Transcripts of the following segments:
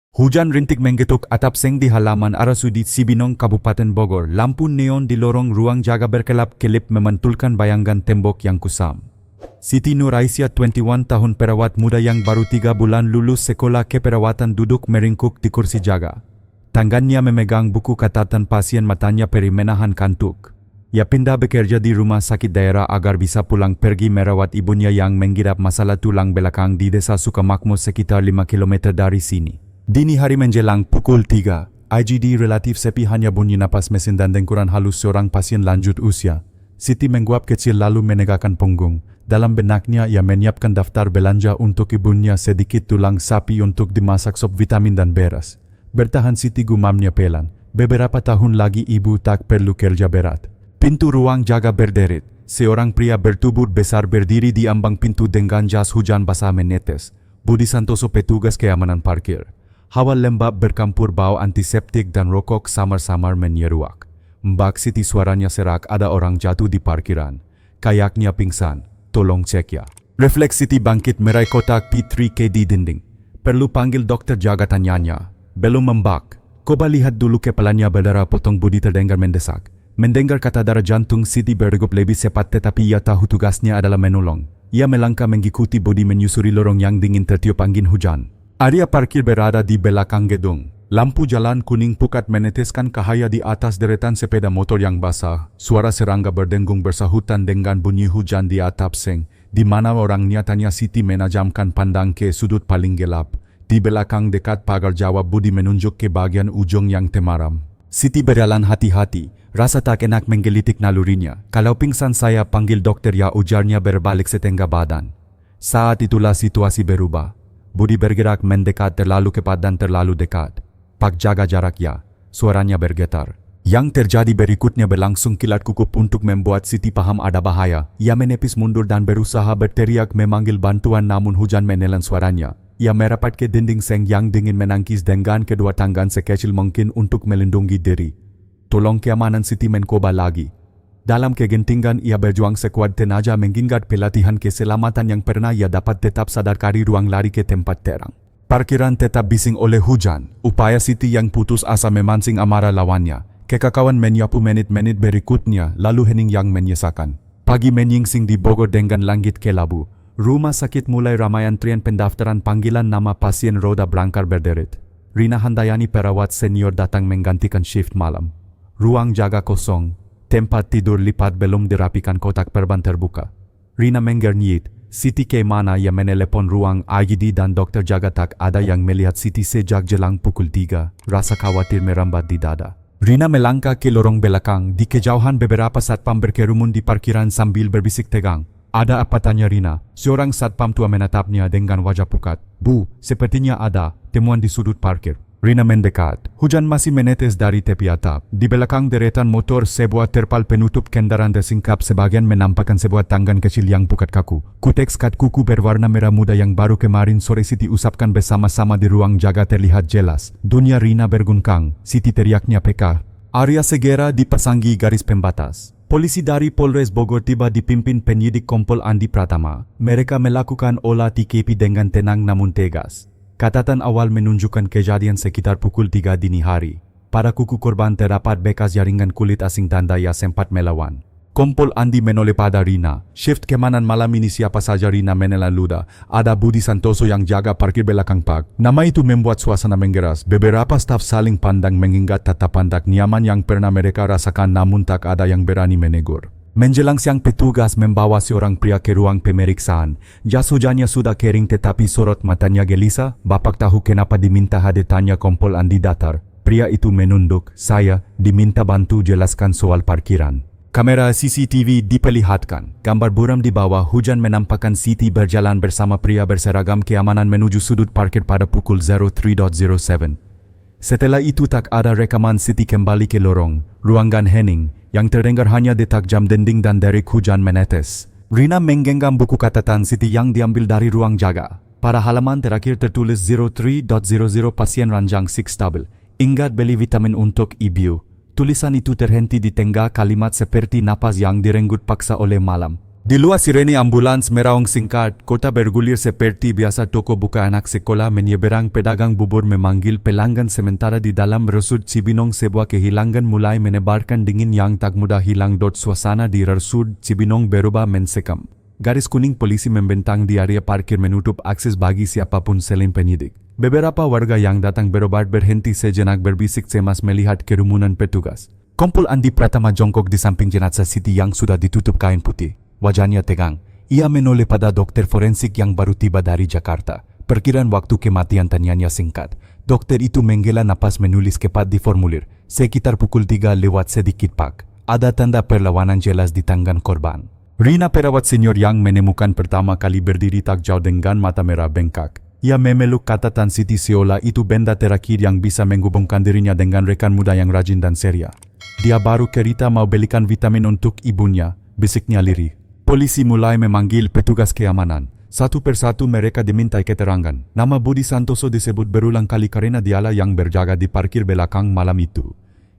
Hujan rintik menggetuk atap seng di halaman RSUD Cibinong, Kabupaten Bogor. Lampu neon di lorong ruang jaga berkelap-kelip memantulkan bayangan tembok yang kusam. Siti Nur Aisyah, 21 tahun, perawat muda yang baru 3 bulan lulus sekolah keperawatan, duduk meringkuk di kursi jaga. Tangannya memegang buku catatan pasien, matanya perih menahan kantuk. Ia pindah bekerja di rumah sakit daerah agar bisa pulang pergi merawat ibunya yang mengidap masalah tulang belakang di desa Sukamakmur sekitar 5 km dari sini. Dini hari menjelang pukul 3, IGD relatif sepi, hanya bunyi napas mesin dan dengkuran halus seorang pasien lanjut usia. Siti menguap kecil lalu menegakkan punggung. Dalam benaknya ia menyiapkan daftar belanja untuk ibunya, sedikit tulang sapi untuk dimasak sop vitamin dan beras. Bertahan, Siti, gumamnya pelan. Beberapa tahun lagi ibu tak perlu kerja berat. Pintu ruang jaga berderit. Seorang pria bertubuh besar berdiri di ambang pintu dengan jas hujan basah menetes. Budi Santoso, petugas keamanan parkir. Hawa lembab bercampur bau antiseptik dan rokok samar-samar menyeruak. Mbak Siti, suaranya serak, ada orang jatuh di parkiran. Kayaknya pingsan, tolong cek ya. Refleks Siti bangkit, meraih kotak P3K di dinding. Perlu panggil dokter, jaga, tanyanya. Belum, Mbak. Coba lihat dulu kepalanya berdarah, potong Budi terdengar mendesak. Mendengar kata darah jantung, Siti berdegup lebih cepat, tetapi ia tahu tugasnya adalah menolong. Ia melangkah mengikuti Budi menyusuri lorong yang dingin tertiup angin hujan. Area parkir berada di belakang gedung. Lampu jalan kuning pukat meneteskan cahaya di atas deretan sepeda motor yang basah. Suara serangga berdengung bersahutan dengan bunyi hujan di atap seng, di mana orang nyatanya. Siti menajamkan pandang ke sudut paling gelap. Di belakang dekat pagar, jawab Budi menunjuk ke bagian ujung yang temaram. Siti berjalan hati-hati, rasa tak enak menggelitik nalurinya. Kalau pingsan saya panggil dokter ya, ujarnya berbalik setengah badan. Saat itulah situasi berubah. Budi bergerak mendekat, terlalu cepat dan terlalu dekat. Pak, jaga jarak ya, suaranya bergetar. Yang terjadi berikutnya berlangsung kilat kukup untuk membuat Siti paham ada bahaya. Ia menepis mundur dan berusaha berteriak memanggil bantuan, namun hujan menelan suaranya. Ia merapat ke dinding seng yang dingin, menangkis dengan kedua tangan sekecil mungkin untuk melindungi diri. Tolong keamanan, Siti mencoba lagi. Dalam kegentingan ia berjuang sekuat tenaga mengingat pelatihan keselamatan yang pernah ia dapat, tetap sadar kari ruang lari ke tempat terang. Parkiran tetap bising oleh hujan. Upaya Siti yang putus asa memancing amarah lawannya. Kekacauan menyapu menit-menit berikutnya, lalu hening yang menyesakan. Pagi menyingsing di Bogor dengan langit kelabu. Rumah sakit mulai ramai, antrian pendaftaran panggilan nama pasien roda berangkar berderit. Rina Handayani, perawat senior, datang menggantikan shift malam. Ruang jaga kosong. Tempat tidur lipat belum dirapikan, kotak perban terbuka. Rina menggernyit. Siti ke mana? Ia menelepon ruang IGD dan dokter jaga. Tak ada yang melihat Siti sejak jelang pukul 3. Rasa khawatir merambat di dada. Rina melangkah ke lorong belakang. Di kejauhan beberapa satpam berkerumun di parkiran sambil berbisik tegang. Ada apa? Tanya Rina. Seorang satpam tua menatapnya dengan wajah pucat. Bu, sepertinya ada temuan di sudut parkir. Rina mendekat. Hujan masih menetes dari tepi atap. Di belakang deretan motor, sebuah terpal penutup kendaraan tersingkap, sebagian menampakkan sebuah tangan kecil yang pucat kaku. Kutek skat kuku berwarna merah muda yang baru kemarin sore Siti usapkan bersama-sama di ruang jaga terlihat jelas. Dunia Rina berguncang. Siti teriaknya peka. Area segera dipasangi garis pembatas. Polisi dari Polres Bogor tiba dipimpin penyidik Kompol Andi Pratama. Mereka melakukan olah TKP dengan tenang namun tegas. Catatan awal menunjukkan kejadian sekitar pukul 3 dini hari. Pada kuku korban terdapat bekas jaringan kulit asing tanda ia sempat melawan. Kompol Andi menoleh pada Rina. Shift keamanan malam ini siapa saja? Rina menelan ludah. Ada Budi Santoso yang jaga parkir belakang pak. Nama itu membuat suasana menggeras. Beberapa staf saling pandang mengingat tatapan tak nyaman yang pernah mereka rasakan, namun tak ada yang berani menegur. Menjelang siang, petugas membawa seorang pria ke ruang pemeriksaan. Jas hujannya sudah kering tetapi sorot matanya gelisah. Bapak tahu kenapa diminta hadir? Tanya Kompol Andi datar. Pria itu menunduk. Saya diminta bantu jelaskan soal parkiran. Kamera CCTV diperlihatkan. Gambar buram di bawah hujan menampakkan Siti berjalan bersama pria berseragam keamanan menuju sudut parkir pada pukul 03.07. Setelah itu tak ada rekaman. Siti kembali ke lorong ruangan hening. Yang terdengar hanya detak jam dinding dan derik hujan menetes. Rina menggenggam buku catatan Siti yang diambil dari ruang jaga. Pada halaman terakhir tertulis 03.00 pasien ranjang 6 stabil. Ingat beli vitamin untuk ibu. Tulisan itu terhenti di tengah kalimat seperti napas yang direnggut paksa oleh malam. Di luar sirene ambulans meraung singkat, kota bergulir seperti biasa. Toko buka, anak sekolah menyeberang, pedagang bubur memanggil pelanggan. Sementara di dalam resort Cibinong sebuah kehilangan mulai menebarkan dingin yang tak mudah hilang. Suasana di resort Cibinong berubah mensekam. Garis kuning polisi membentang di area parkir menutup akses bagi siapapun selain penyidik. Beberapa warga yang datang berobat berhenti sejenak berbisik cemas melihat kerumunan petugas. Kompol Andi Pratama jongkok di samping jenazah Siti yang sudah ditutup kain putih. Wajahnya tegang. Ia menoleh pada dokter forensik yang baru tiba dari Jakarta. Perkiraan waktu kematian tanyanya singkat. Dokter itu menghela napas menulis cepat di formulir. Sekitar pukul 3 lewat sedikit pak. Ada tanda perlawanan jelas di tangan korban. Rina, perawat senior yang menemukan pertama kali, berdiri tak jauh dengan mata merah bengkak. Ia memeluk catatan Siti seolah itu benda terakhir yang bisa menghubungkan dirinya dengan rekan muda yang rajin dan ceria. Dia baru cerita mau belikan vitamin untuk ibunya, bisiknya lirih. Polisi mulai memanggil petugas keamanan. Satu persatu mereka dimintai keterangan. Nama Budi Santoso disebut berulang kali karena dialah yang berjaga di parkir belakang malam itu.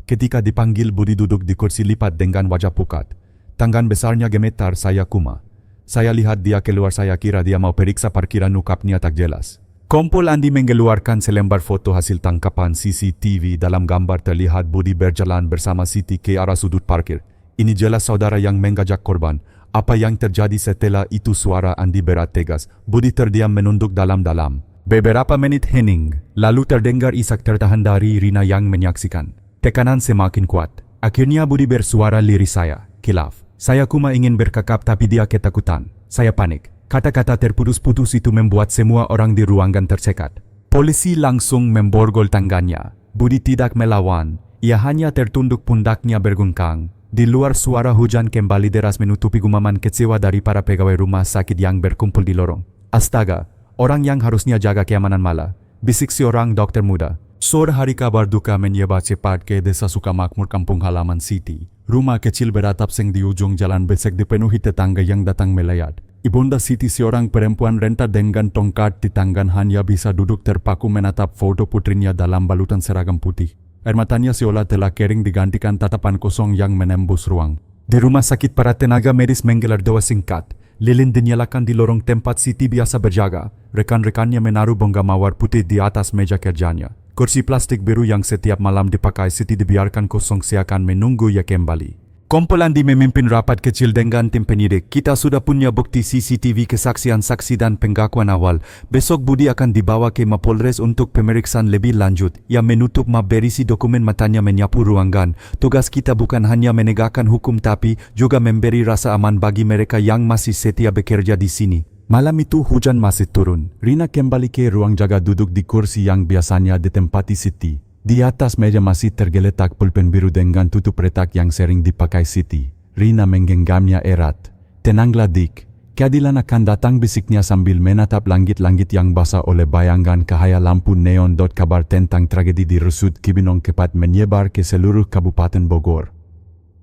Ketika dipanggil, Budi duduk di kursi lipat dengan wajah pucat. Tangan besarnya gemetar. Saya kuma. Saya lihat dia keluar, saya kira dia mau periksa parkiran, ungkapnya tak jelas. Kompol Andi mengeluarkan selembar foto hasil tangkapan CCTV. Dalam gambar terlihat Budi berjalan bersama Siti ke arah sudut parkir. Ini jelas saudara yang mengajak korban. Apa yang terjadi setelah itu? Suara Andi berat tegas. Budi terdiam menunduk dalam-dalam. Beberapa menit hening, lalu terdengar isak tertahan dari Rina yang menyaksikan. Tekanan semakin kuat. Akhirnya Budi bersuara lirih, saya khilaf. Saya cuma ingin bercakap tapi dia ketakutan. Saya panik. Kata-kata terputus-putus itu membuat semua orang di ruangan tercekat. Polisi langsung memborgol tangannya. Budi tidak melawan. Ia hanya tertunduk, pundaknya berguncang. Di luar, suara hujan kembali deras menutupi gumaman kecewa dari para pegawai rumah sakit yang berkumpul di lorong. Astaga, orang yang harusnya jaga keamanan malah, bisik seorang dokter muda. Sore hari kabar duka menyebar cepat ke desa Sukamakmur, kampung halaman Siti. Rumah kecil beratap seng di ujung jalan besek dipenuhi tetangga yang datang melayat. Ibunda Siti, seorang perempuan renta dengan tongkat di tangan, hanya bisa duduk terpaku menatap foto putrinya dalam balutan seragam putih. Air matanya seolah telah kering digantikan tatapan kosong yang menembus ruang. Di rumah sakit, para tenaga medis menggelar doa singkat. Lilin dinyalakan di lorong tempat Siti biasa berjaga. Rekan-rekannya menaruh bunga mawar putih di atas meja kerjanya. Kursi plastik biru yang setiap malam dipakai Siti dibiarkan kosong seakan menunggu ia kembali. Kompol Andi memimpin rapat kecil dengan tim penyidik. Kita sudah punya bukti CCTV, kesaksian saksi dan pengakuan awal. Besok Budi akan dibawa ke Mapolres untuk pemeriksaan lebih lanjut. Ia menutup map berisi dokumen, matanya menyapu ruangan. Tugas kita bukan hanya menegakkan hukum tapi juga memberi rasa aman bagi mereka yang masih setia bekerja di sini. Malam itu hujan masih turun. Rina kembali ke ruang jaga, duduk di kursi yang biasanya ditempati Siti. Di atas meja masih tergeletak pulpen biru dengan tutup retak yang sering dipakai Siti. Rina menggenggamnya erat. Tenanglah Dik, keadilan akan datang, bisiknya sambil menatap langit-langit yang basah oleh bayangan cahaya lampu neon. Kabar tentang tragedi di resort Cibinong cepat menyebar ke seluruh Kabupaten Bogor.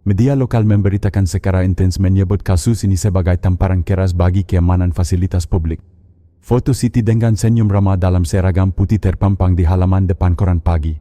Media lokal memberitakan secara intens, menyebut kasus ini sebagai tamparan keras bagi keamanan fasilitas publik. Foto Siti dengan senyum ramah dalam seragam putih terpampang di halaman depan koran pagi.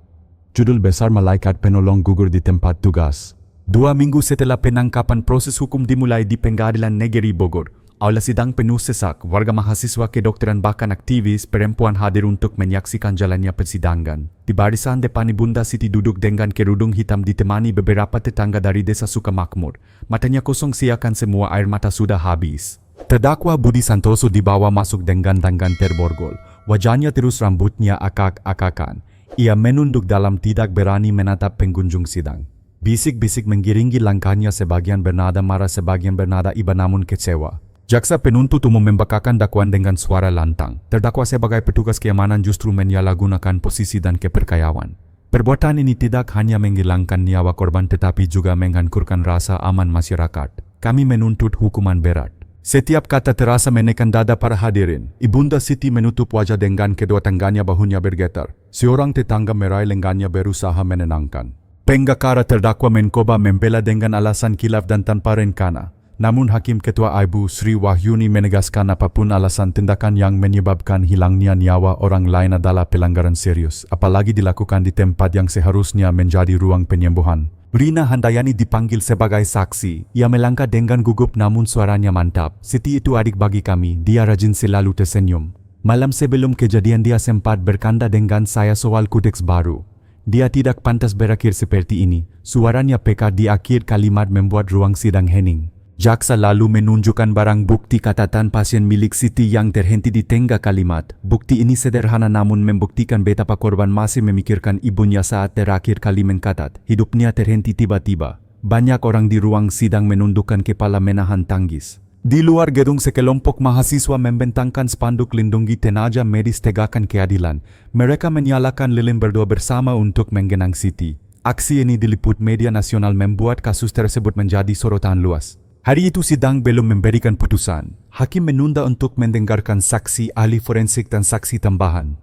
Judul besar, Malaikat Penolong Gugur di Tempat Tugas. 2 minggu setelah penangkapan, proses hukum dimulai di Pengadilan Negeri Bogor. Aula sidang penuh sesak. Warga, mahasiswa kedokteran bahkan aktivis perempuan hadir untuk menyaksikan jalannya persidangan. Di barisan depan, Ibunda Siti duduk dengan kerudung hitam ditemani beberapa tetangga dari desa Sukamakmur. Matanya kosong seakan semua air mata sudah habis. Terdakwa Budi Santoso dibawa masuk dengan tangan terborgol. Wajahnya terus, rambutnya akak-akakan. Ia menunduk dalam, tidak berani menatap pengunjung sidang. Bisik-bisik mengiringi langkahnya, sebagian bernada marah, sebagian bernada iba namun kecewa. Jaksa penuntut umum membakakan dakwaan dengan suara lantang. Terdakwa sebagai petugas keamanan justru menyalahgunakan posisi dan kepercayaan. Perbuatan ini tidak hanya menghilangkan nyawa korban tetapi juga menghancurkan rasa aman masyarakat. Kami menuntut hukuman berat. Setiap kata terasa menekan dada para hadirin. Ibunda Siti menutup wajah dengan kedua tangannya, bahunya bergetar. Seorang tetangga meraih lengannya berusaha menenangkan. Pengacara terdakwa mencoba membela dengan alasan khilaf dan tanpa rencana. Namun Hakim Ketua Ibu Sri Wahyuni menegaskan apapun alasan tindakan yang menyebabkan hilangnya nyawa orang lain adalah pelanggaran serius, apalagi dilakukan di tempat yang seharusnya menjadi ruang penyembuhan. Rina Handayani dipanggil sebagai saksi. Ia melangkah dengan gugup namun suaranya mantap. Siti itu adik bagi kami, dia rajin selalu tersenyum. Malam sebelum kejadian dia sempat berkanda dengan saya soal kodeks baru. Dia tidak pantas berakhir seperti ini. Suaranya pekat di akhir kalimat membuat ruang sidang hening. Jaksa lalu menunjukkan barang bukti catatan pasien milik Siti yang terhenti di tengah kalimat. Bukti ini sederhana namun membuktikan betapa korban masih memikirkan ibunya saat terakhir kali mencatat. Hidupnya terhenti tiba-tiba. Banyak orang di ruang sidang menundukkan kepala menahan tangis. Di luar gedung sekelompok mahasiswa membentangkan spanduk lindungi tenaga medis tegakkan keadilan. Mereka menyalakan lilin berdoa bersama untuk menggenang Siti. Aksi ini diliput media nasional membuat kasus tersebut menjadi sorotan luas. Hari itu sidang belum memberikan putusan. Hakim menunda untuk mendengarkan saksi, ahli forensik dan saksi tambahan.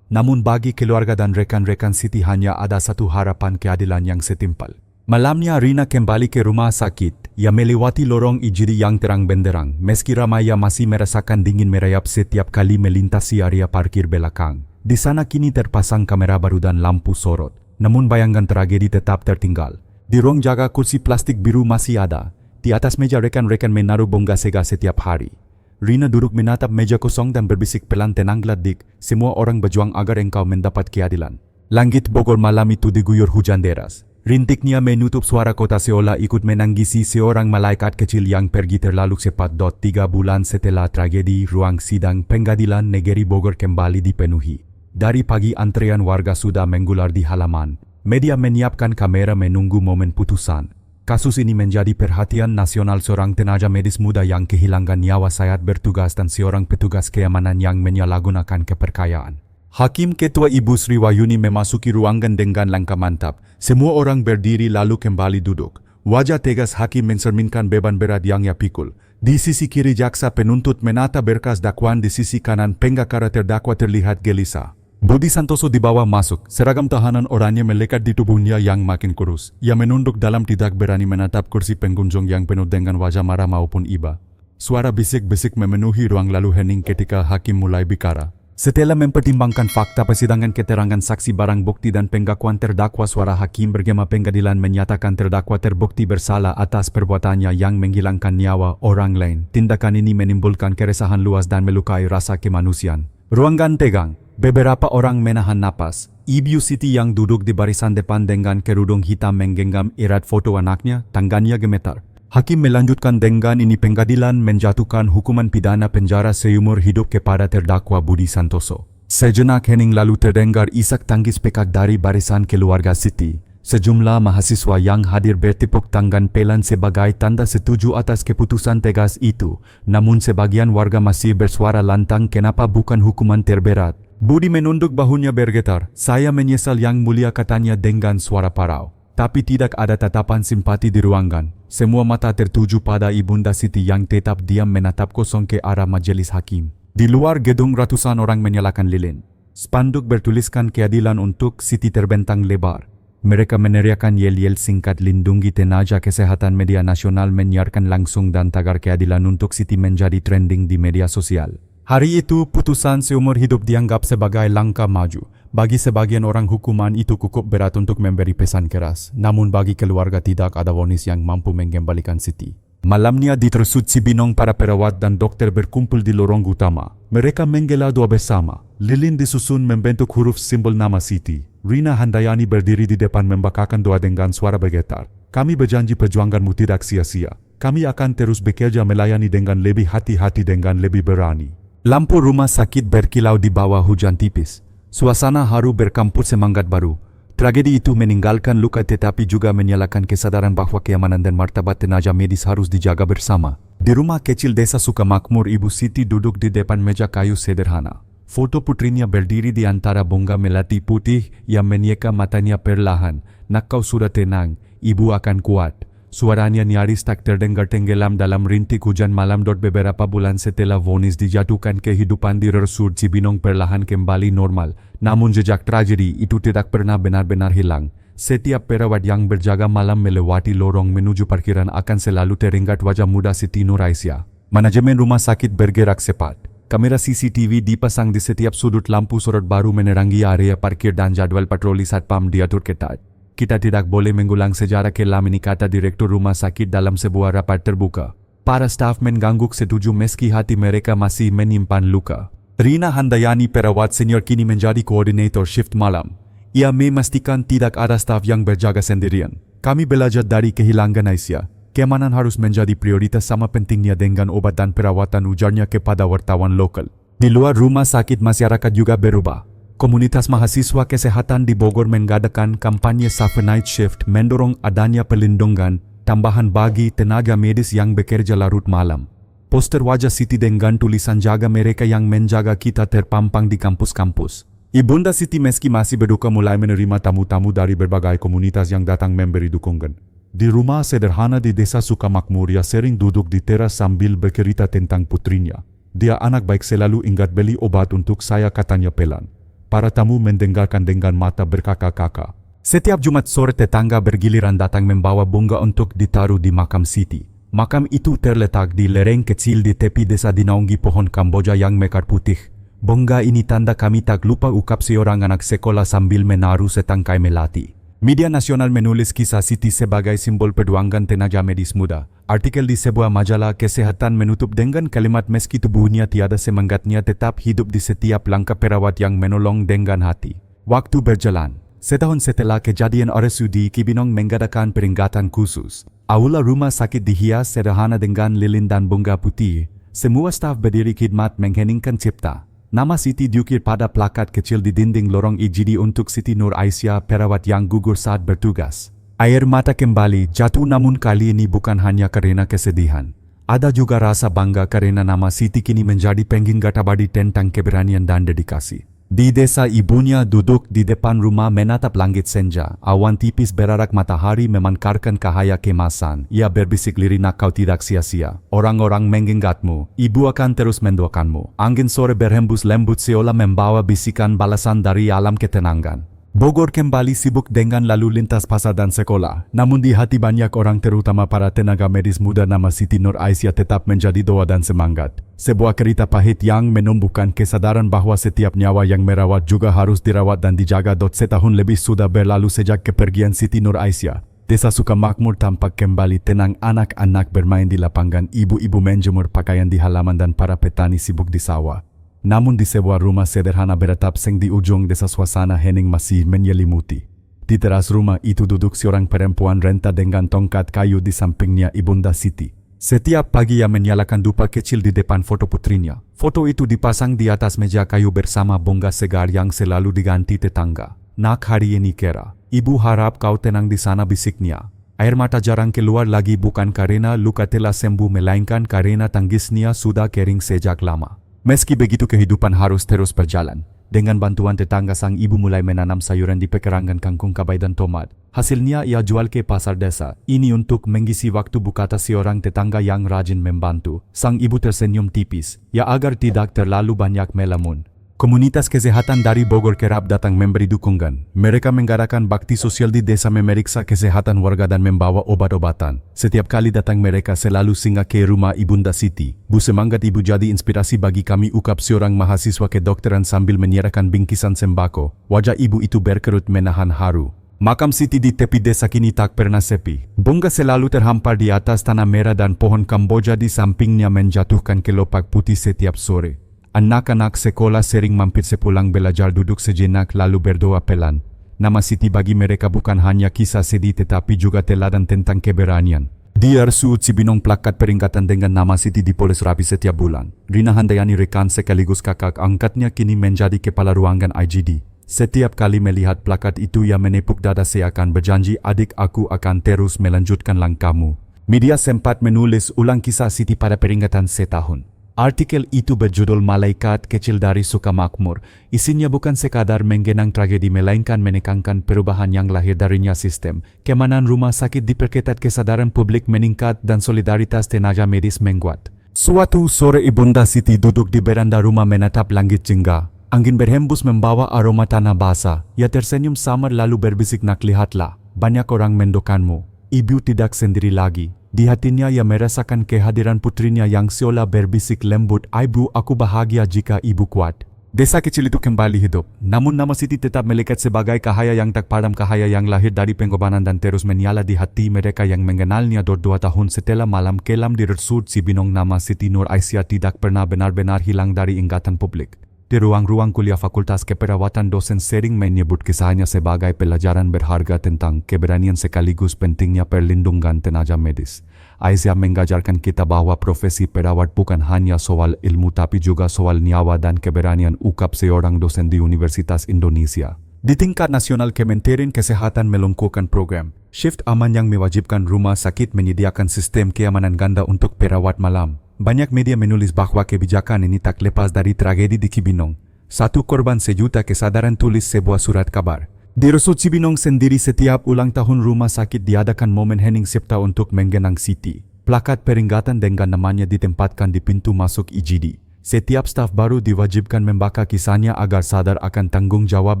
Namun bagi keluarga dan rekan-rekan Siti hanya ada satu harapan keadilan yang setimpal. Malamnya Rina kembali ke rumah sakit. Ia melewati lorong IGD yang terang benderang. Meski ramai ia masih merasakan dingin merayap setiap kali melintasi area parkir belakang. Di sana kini terpasang kamera baru dan lampu sorot. Namun bayangan tragedi tetap tertinggal. Di ruang jaga kursi plastik biru masih ada. Di atas meja rekan-rekan menaruh bongga sega setiap hari. Rina duduk menatap meja kosong dan berbisik pelan, tenanglah dik, semua orang berjuang agar engkau mendapat keadilan. Langit Bogor malam itu diguyur hujan deras. Rintiknya menutup suara kota seolah ikut menangisi seorang malaikat kecil yang pergi terlalu cepat. 3 bulan setelah tragedi, ruang sidang pengadilan negeri Bogor kembali dipenuhi. Dari pagi antrean warga sudah menggular di halaman. Media menyiapkan kamera menunggu momen putusan. Kasus ini menjadi perhatian nasional. Seorang tenaga medis muda yang kehilangan nyawa saat bertugas dan seorang petugas keamanan yang menyalahgunakan kepercayaan. Hakim Ketua Ibu Sri Wahyuni memasuki ruangan dengan langkah mantap. Semua orang berdiri lalu kembali duduk. Wajah tegas hakim mencerminkan beban berat yang ia pikul. Di sisi kiri jaksa penuntut menata berkas dakwaan, di sisi kanan pengacara terdakwa terlihat gelisah. Budi Santoso dibawa masuk. Seragam tahanan oranye melekat di tubuhnya yang makin kurus. Ia menunduk dalam, tidak berani menatap kursi pengunjung yang penuh dengan wajah marah maupun iba. Suara bisik-bisik memenuhi ruang lalu hening ketika hakim mulai bicara. Setelah mempertimbangkan fakta persidangan, keterangan saksi, barang bukti dan pengakuan terdakwa, suara hakim bergema pengadilan menyatakan terdakwa terbukti bersalah atas perbuatannya yang menghilangkan nyawa orang lain. Tindakan ini menimbulkan keresahan luas dan melukai rasa kemanusiaan. Ruangan tegang. Beberapa orang menahan napas. Ibu Siti yang duduk di barisan depan dengan kerudung hitam menggenggam erat foto anaknya, tangannya gemetar. Hakim melanjutkan dengan ini pengadilan menjatuhkan hukuman pidana penjara seumur hidup kepada terdakwa Budi Santoso. Sejenak hening lalu terdengar isak tangis pekak dari barisan keluarga Siti. Sejumlah mahasiswa yang hadir bertepuk tangan pelan sebagai tanda setuju atas keputusan tegas itu. Namun sebagian warga masih bersuara lantang, kenapa bukan hukuman terberat? Budi menunduk bahunya bergetar. Saya menyesal yang mulia, katanya dengan suara parau. Tapi tidak ada tatapan simpati di ruangan. Semua mata tertuju pada Ibunda Siti yang tetap diam menatap kosong ke arah majelis hakim. Di luar gedung ratusan orang menyalakan lilin. Spanduk bertuliskan keadilan untuk Siti terbentang lebar. Mereka meneriakkan yel-yel singkat. Lindungi tenaga kesehatan. Media nasional menyiarkan langsung dan tagar keadilan untuk Siti menjadi trending di media sosial. Hari itu putusan seumur hidup dianggap sebagai langkah maju. Bagi sebagian orang hukuman itu cukup berat untuk memberi pesan keras. Namun bagi keluarga tidak ada vonis yang mampu mengembalikan Siti. Malamnya di Tersut Cibinong, para perawat dan dokter berkumpul di lorong utama. Mereka menggela doa bersama. Lilin disusun membentuk huruf simbol nama Siti. Rina Handayani berdiri di depan membakakan doa dengan suara bergetar. Kami berjanji perjuanganmu tidak sia-sia. Kami akan terus bekerja melayani dengan lebih hati-hati, dengan lebih berani. Lampu rumah sakit berkilau di bawah hujan tipis. Suasana haru bercampur semangat baru. Tragedi itu meninggalkan luka tetapi juga menyalakan kesadaran bahwa keamanan dan martabat tenaga medis harus dijaga bersama. Di rumah kecil desa Sukamakmur, Ibu Siti duduk di depan meja kayu sederhana. Foto putrinya berdiri di antara bongga melati putih yang menyeka matanya perlahan. Nak, kau sudah tenang, ibu akan kuat. Suaranya nyaris tak terdengar, tenggelam dalam rintik hujan malam. Beberapa bulan setelah vonis dijatuhkan, kehidupan di Tersut Cibinong perlahan kembali normal. Namun jejak tragedi itu tidak pernah benar-benar hilang. Setiap perawat yang berjaga malam melewati lorong menuju parkiran akan selalu teringat wajah muda Siti Nuraisyah. Manajemen rumah sakit bergerak cepat. Kamera CCTV dipasang di setiap sudut, lampu sorot baru menerangi area parkir dan jadwal patroli satpam diatur ketat. kita tidak boleh mengulang sejarah kelam ini, kata Direktur Rumah Sakit dalam sebuah rapat terbuka. Para staf mengangguk setuju meski hati mereka masih menyimpan luka. Rina Handayani, perawat senior, kini menjadi koordinator shift malam. Ia memastikan tidak ada staf yang berjaga sendirian. Kami belajar dari kehilangan Aisyah. Keamanan harus menjadi prioritas sama pentingnya dengan obat dan perawatan, ujarnya kepada wartawan lokal. Di luar rumah sakit, masyarakat juga berubah. Komunitas mahasiswa kesehatan di Bogor mengadakan kampanye Safe Night Shift, mendorong adanya pelindungan tambahan bagi tenaga medis yang bekerja larut malam. Poster wajah Siti dengan tulisan "Jaga mereka yang menjaga kita" terpampang di kampus-kampus. Ibunda Siti meski masih berduka mulai menerima tamu-tamu dari berbagai komunitas yang datang memberi dukungan. Di rumah sederhana di Desa Sukamakmur, ia sering duduk di teras sambil bercerita tentang putrinya. "Dia anak baik, selalu ingat beli obat untuk saya," katanya pelan. Para tamu mendengarkan dengan mata berkakak-kakak. Setiap Jumat sore tetangga bergiliran datang membawa bunga untuk ditaruh di makam Siti. Makam itu terletak di lereng kecil di tepi desa dinaungi pohon Kamboja yang mekar putih. Bunga ini tanda kami tak lupa, ukap seorang anak sekolah sambil menaruh setangkai melati. Media nasional menulis kisah Siti sebagai simbol perjuangan tenaga medis muda. Artikel di sebuah majalah kesehatan menutup dengan kalimat "Meski tubuhnya tiada semangatnya tetap hidup di setiap langkah perawat yang menolong dengan hati." Waktu berjalan. Setahun setelah kejadian RSUD Cibinong mengadakan peringatan khusus. Aula rumah sakit dihias sederhana dengan lilin dan bunga putih. Semua staf berdiri khidmat mengheningkan cipta. Nama Siti diukir pada plakat kecil di dinding lorong IGD untuk Siti Nur Aisyah, perawat yang gugur saat bertugas. Air mata kembali jatuh, namun kali ini bukan hanya karena kesedihan. Ada juga rasa bangga karena nama Siti kini menjadi pengingat abadi tentang keberanian dan dedikasi. Di desa ibunya duduk di depan rumah menatap langit senja. Awan tipis berarak matahari memancarkan cahaya kemasan. Ia berbisik lirina, "Kau tidak sia-sia. Orang-orang mengingatmu. Ibu akan terus mendoakanmu." Angin sore berhembus lembut seolah membawa bisikan balasan dari alam ketenangan. Bogor kembali sibuk dengan lalu lintas pasar dan sekolah. Namun di hati banyak orang, terutama para tenaga medis muda, nama Siti Nur Aisyah tetap menjadi doa dan semangat. Sebuah cerita pahit yang menumbuhkan kesadaran bahwa setiap nyawa yang merawat juga harus dirawat dan dijaga. Setahun lebih sudah berlalu sejak kepergian Siti Nur Aisyah. Desa Sukamakmur tampak kembali tenang, anak-anak bermain di lapangan, ibu-ibu menjemur pakaian di halaman dan para petani sibuk di sawah. Namun di sebuah rumah sederhana beratap seng di ujung desa, suasana hening masih menyelimuti. Di teras rumah itu duduk seorang perempuan renta dengan tongkat kayu, di sampingnya ibunda Siti. Setiap pagi ia menyalakan dupa kecil di depan foto putrinya. Foto itu dipasang di atas meja kayu bersama bunga segar yang selalu diganti tetangga. "Nak, hari ini kera. Ibu harap kau tenang di sana," bisiknya. Air mata jarang keluar lagi, bukan karena luka telah sembuh, melainkan karena tangisnya sudah kering sejak lama. Meski begitu, kehidupan harus terus berjalan. Dengan bantuan tetangga, sang ibu mulai menanam sayuran di pekarangan, kangkung, cabai dan tomat. Hasilnya ia jual ke pasar desa. Ini untuk mengisi waktu, kata seorang tetangga yang rajin membantu. Sang ibu tersenyum tipis, ya agar tidak terlalu banyak melamun. Komunitas kesehatan dari Bogor kerap datang memberi dukungan. Mereka mengadakan bakti sosial di desa, memeriksa kesehatan warga dan membawa obat-obatan. Setiap kali datang mereka selalu singgah ke rumah ibunda Siti. "Bu, semangat ibu jadi inspirasi bagi kami," ukap seorang mahasiswa kedokteran sambil menyerahkan bingkisan sembako. Wajah ibu itu berkerut menahan haru. Makam Siti di tepi desa kini tak pernah sepi. Bunga selalu terhampar di atas tanah merah dan pohon Kamboja di sampingnya menjatuhkan kelopak putih setiap sore. Anak-anak sekolah sering mampir sepulang belajar, duduk sejenak lalu berdoa pelan. Nama Siti bagi mereka bukan hanya kisah sedih tetapi juga teladan tentang keberanian. Di RSUD Cibinong, plakat peringatan dengan nama Siti dipoles rapi setiap bulan. Rina Handayani, rekan sekaligus kakak angkatnya, kini menjadi kepala ruangan IGD. Setiap kali melihat plakat itu ia menepuk dada seakan berjanji, "Adik, aku akan terus melanjutkan langkahmu." Media sempat menulis ulang kisah Siti pada peringatan setahun. Artikel itu berjudul "Malaikat Kecil dari Sukamakmur". Isinya bukan sekadar menggenang tragedi, melainkan menekankan perubahan yang lahir darinya sistem. Keamanan rumah sakit diperketat, kesadaran publik meningkat, dan solidaritas tenaga medis menguat. Suatu sore ibunda Siti duduk di beranda rumah menatap langit jingga. Angin berhembus membawa aroma tanah basah. Ia tersenyum samar lalu berbisik, "Nak, lihatlah, banyak orang mendoakanmu. Ibu tidak sendiri lagi." Di hatinya ia merasakan kehadiran putrinya yang seolah berbisik lembut, "Ibu, aku bahagia jika ibu kuat." Desa kecil itu kembali hidup, namun nama Siti tetap melekat sebagai cahaya yang tak padam, cahaya yang lahir dari pengorbanan dan terus menyala di hati mereka yang mengenalnya 2 tahun setelah malam kelam di Resort Cibinong. Nama Siti Nur Aisyah tidak pernah benar-benar hilang dari ingatan publik. Di ruang-ruang kuliah Fakultas Keperawatan, dosen sering menyebut kisahnya sebagai pelajaran berharga tentang keberanian sekaligus pentingnya perlindungan tenaga medis. Aisyah mengajarkan kita bahwa profesi perawat bukan hanya soal ilmu tapi juga soal nyawa dan keberanian, ungkap seorang dosen di Universitas Indonesia. Di tingkat nasional, Kementerian Kesehatan meluncurkan program Shift Aman yang mewajibkan rumah sakit menyediakan sistem keamanan ganda untuk perawat malam. Banyak media menulis bahwa kebijakan ini tak lepas dari tragedi di Cibinong. 1 korban sejuta kesadaran, tulis sebuah surat kabar. Di Resort Cibinong sendiri, setiap ulang tahun rumah sakit diadakan momen hening cipta untuk mengenang Siti. Plakat peringatan dengan namanya ditempatkan di pintu masuk IGD. Setiap staf baru diwajibkan membaca kisahnya agar sadar akan tanggung jawab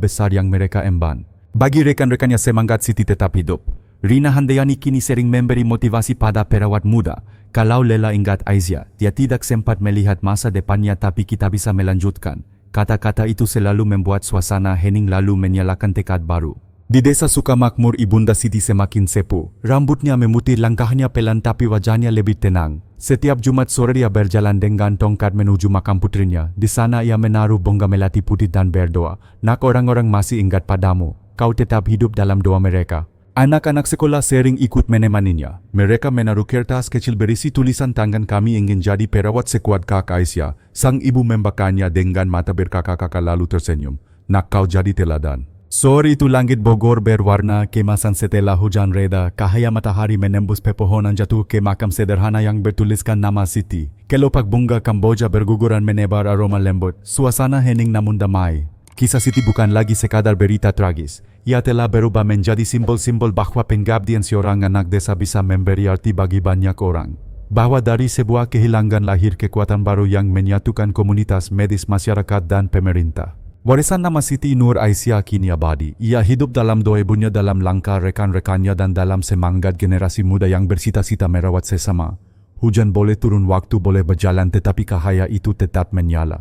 besar yang mereka emban. Bagi rekan-rekannya, semangat Siti tetap hidup. Rina Handayani kini sering memberi motivasi pada perawat muda. Kalau lelah, ingat Aisyah, dia tidak sempat melihat masa depannya tapi kita bisa melanjutkan. Kata-kata itu selalu membuat suasana hening lalu menyalakan tekad baru. Di desa Sukamakmur, Ibunda Siti semakin sepuh. Rambutnya memutih, langkahnya pelan tapi wajahnya lebih tenang. Setiap Jumat sore dia berjalan dengan tongkat menuju makam putrinya. Di sana ia menaruh bunga melati putih dan berdoa. Nak, orang-orang masih ingat padamu. Kau tetap hidup dalam doa mereka. Anak-anak sekolah sering ikut menemaninya. Mereka menaruh kertas kecil berisi tulisan tangan, kami ingin jadi perawat sekuat Kak Aisyah. Sang ibu membacanya dengan mata berkakak-kakak lalu tersenyum. Nak, kau jadi teladan. Sore itu langit Bogor berwarna kemasan setelah hujan reda. Cahaya matahari menembus pepohonan jatuh ke makam sederhana yang bertuliskan nama Siti. Kelopak bunga Kamboja berguguran menebar aroma lembut. Suasana hening namun damai. Kisah Siti bukan lagi sekadar berita tragis. Ia telah berubah menjadi simbol-simbol bahwa pengabdian seorang anak desa bisa memberi arti bagi banyak orang. Bahwa dari sebuah kehilangan lahir kekuatan baru yang menyatukan komunitas medis, masyarakat dan pemerintah. Warisan nama Siti Nur Aisyah kini abadi. Ia hidup dalam doa ibunya, dalam langkah rekan-rekannya dan dalam semangat generasi muda yang bersita-cita merawat sesama. Hujan boleh turun, waktu boleh berjalan, tetapi cahaya itu tetap menyala.